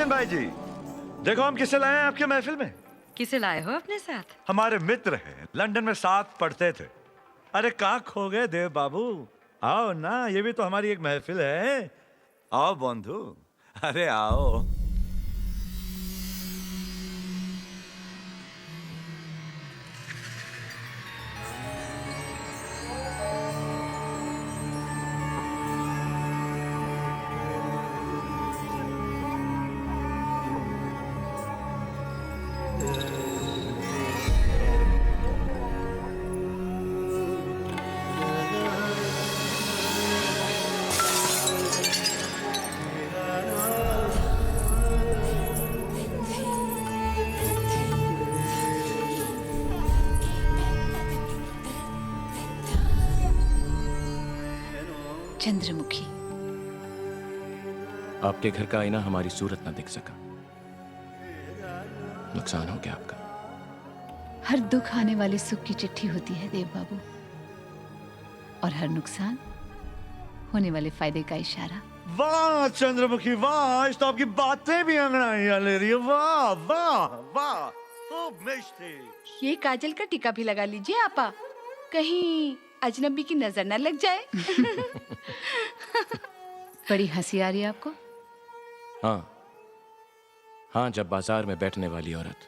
मोहसिन भाई जी, देखो हम किसे लाए हैं आपके महफिल में। किसे लाए हो अपने साथ? हमारे मित्र हैं, लंदन में साथ पढ़ते थे। अरे कहाँ खो गए देव बाबू, आओ ना, ये भी तो हमारी एक महफिल है। आओ बंधु, अरे आओ। चंद्रमुखी, आपके घर का आईना हमारी सूरत ना दिख सका। नुकसान हो गया आपका। हर दुख आने वाले सुख की चिट्ठी होती है देव बाबू, और हर नुकसान होने वाले फायदे का इशारा। वाह चंद्रमुखी वाह, आज तो आपकी बातें भी अंगड़ाइयां ले रही है। वाह वाह वाह, खूब मिष्टी। ये काजल का टीका भी लगा लीजिए आपा, कहीं अजनबी की नजर न लग जाए। बड़ी हंसी आ रही है आपको? हाँ, जब बाजार में बैठने वाली औरत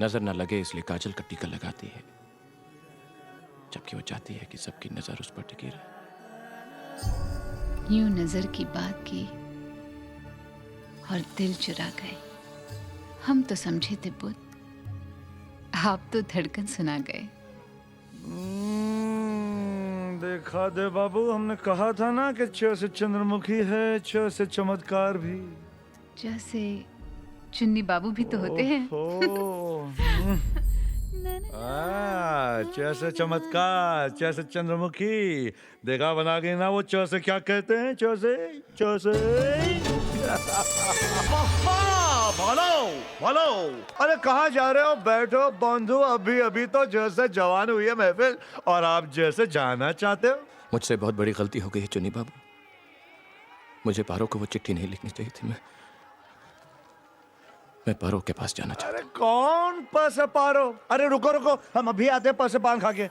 नजर न लगे इसलिए काजल का टीका लगाती है, जबकि वो चाहती है कि सबकी नजर उस पर टिकी रहे। यूं नजर की बात की और दिल चुरा गए। हम तो समझे थे बुत, आप तो धड़कन सुना गए। देखा दे बाबू, हमने कहा था ना कि च से चंद्रमुखी है, च से चमत्कार भी। जैसे चुन्नी बाबू भी तो होते हैं। च से चमत्कार, च से चंद्रमुखी। देखा बना के ना वो च से क्या कहते हैं, च से भालो भालो। अरे कहाँ जा रहे हो? बैठो बंधु, अभी अभी तो जैसे जवान हुई है महफिल और आप जैसे जाना चाहते हो। मुझसे बहुत बड़ी गलती हो गई है चुन्नी बाबू। मुझे पारो को वो चिट्ठी नहीं लिखनी चाहिए थी। मैं पारो के पास जाना चाहता। अरे कौन पैसे पारो? अरे रुको रुको, हम अभी आते हैं पैसे पान खा के।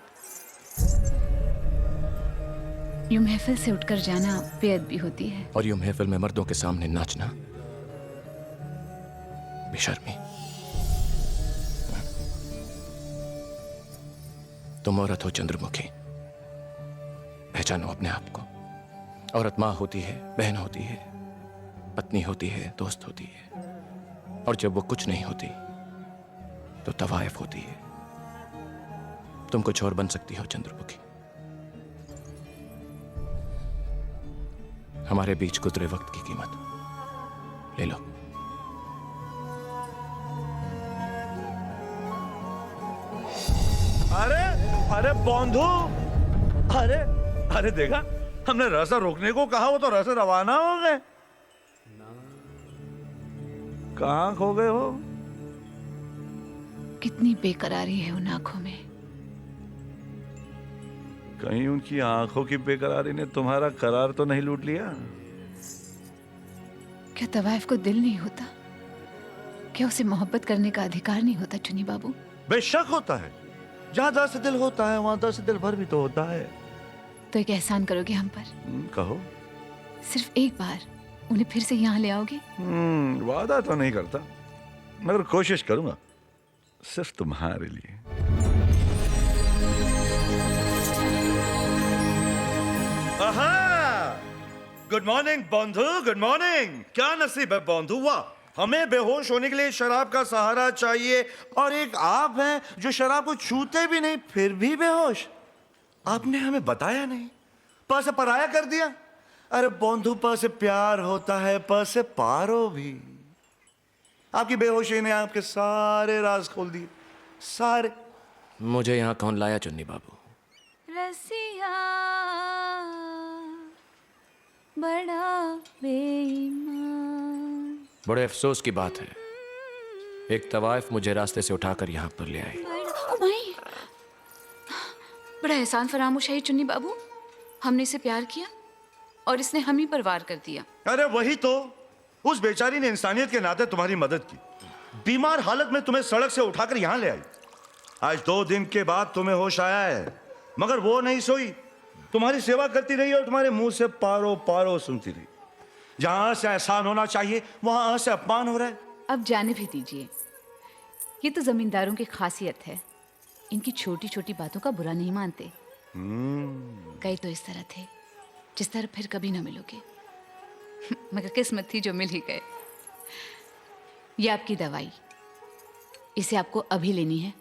यूं महफिल से उठकर जाना बेअदबी होती है। और यूं महफिल में मर्दों के सामने नाचना बेशर्मी। तुम औरत हो चंद्रमुखी, पहचानो अपने आप को। औरत मां होती है, बहन होती है, पत्नी होती है, दोस्त होती है, और जब वो कुछ नहीं होती तो तवाइफ होती है। तुम कुछ और बन सकती हो चंद्रमुखी। हमारे बीच गुजरे वक्त की कीमत ले लो। अरे अरे बंधु, अरे अरे देखा, हमने रास्ता रोकने को कहा, वो तो रास्ते रवाना हो गए। कहाँ खो गए हो? कितनी बेकरारी है उन आंखों में। कहीं उनकी आंखों की बेकरारी ने तुम्हारा करार तो नहीं लूट लिया? क्या तवाइफ को दिल नहीं होता? क्या उसे मोहब्बत करने का अधिकार नहीं होता चुनी बाबू? बेशक होता है। जहाँ दर्द से दिल होता है वहां दर्द से दिल भर भी तो होता है। तो एक एहसान करोगे हम पर? कहो। सिर्फ एक बार उन्हें फिर से यहाँ ले आओगे? वादा तो नहीं करता, मगर कोशिश करूंगा, सिर्फ तुम्हारे लिए। गुड मॉर्निंग बंधु, गुड मॉर्निंग। क्या नसीब है बंधु, वाह। हमें बेहोश होने के लिए शराब का सहारा चाहिए, और एक आप हैं जो शराब को छूते भी नहीं फिर भी बेहोश। आपने हमें बताया नहीं, पर से पराया कर दिया। अरे बंधु, पर से प्यार होता है, पर से पारो भी। आपकी बेहोशी ने आपके सारे राज खोल दिए, सारे। मुझे यहाँ कौन लाया चुन्नी बाबू? रसिया बड़ा बेईमान। बड़े अफसोस की बात है, एक तवाइफ मुझे रास्ते से उठाकर यहाँ पर ले आई। बड़ा एहसान फरामोश है चुन्नी बाबू। हमने इसे प्यार किया और इसने हम ही पर वार कर दिया। अरे वही तो, उस बेचारी ने इंसानियत के नाते तुम्हारी मदद की, बीमार हालत में तुम्हें सड़क से उठाकर यहां ले आई। आज 2 दिन के बाद तुम्हें होश आया है, मगर वो नहीं सोई, तुम्हारी सेवा करती रही और तुम्हारे मुंह से पारो पारो सुनती रही। जहां से एहसान होना चाहिए वहां से अपमान हो रहा है। अब जाने भी दीजिए, ये तो जमींदारों की खासियत है, इनकी छोटी छोटी बातों का बुरा नहीं मानते। कई तो इस तरह थे जिस तरह फिर कभी ना मिलोगे, मगर किस्मत थी जो मिल ही गए। ये आपकी दवाई, इसे आपको अभी लेनी है।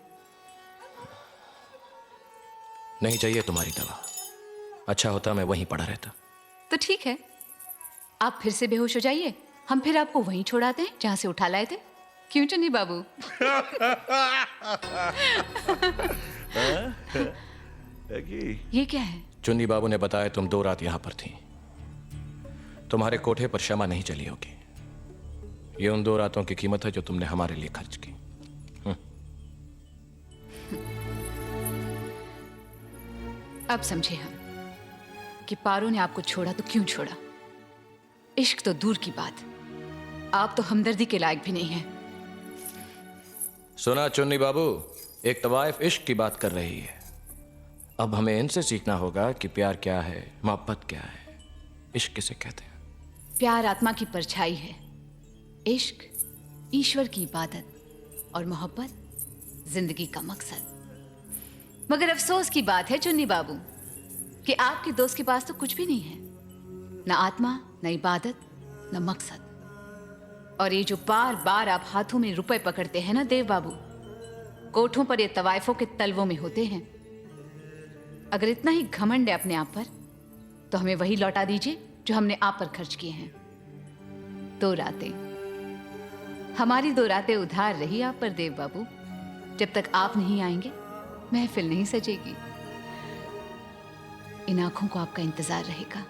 नहीं चाहिए तुम्हारी दवा, अच्छा होता मैं वहीं पड़ा रहता। तो ठीक है, आप फिर से बेहोश हो जाइए, हम फिर आपको वहीं छोड़ाते हैं जहां से उठा लाए थे। क्यों चुन्नी बाबू? ये क्या है? चुन्नी बाबू ने बताया तुम 2 रात यहां पर थी, तुम्हारे कोठे पर क्षमा नहीं चली होगी। ये उन 2 रातों की कीमत है जो तुमने हमारे लिए खर्च की। अब समझे हम कि पारो ने आपको छोड़ा तो क्यों छोड़ा। इश्क तो दूर की बात, आप तो हमदर्दी के लायक भी नहीं हैं। सुना चुन्नी बाबू, एक तवाइफ इश्क की बात कर रही है। अब हमें इनसे सीखना होगा कि प्यार क्या है, मोहब्बत क्या है, इश्क किसे कहते हैं। प्यार आत्मा की परछाई है, इश्क ईश्वर की इबादत और मोहब्बत जिंदगी का मकसद। मगर अफसोस की बात है चुन्नी बाबू कि आपके दोस्त के पास तो कुछ भी नहीं है, न आत्मा, न इबादत, न मकसद। और ये जो बार बार आप हाथों में रुपए पकड़ते हैं ना देव बाबू, कोठों पर ये तवाइफों के तलवों में होते हैं। अगर इतना ही घमंड है अपने आप पर, तो हमें वही लौटा दीजिए जो हमने आप पर खर्च किए हैं। 2 रातें, हमारी 2 रातें उधार रही आप पर देव बाबू। जब तक आप नहीं आएंगे महफिल नहीं सजेगी। इन आंखों को आपका इंतजार रहेगा।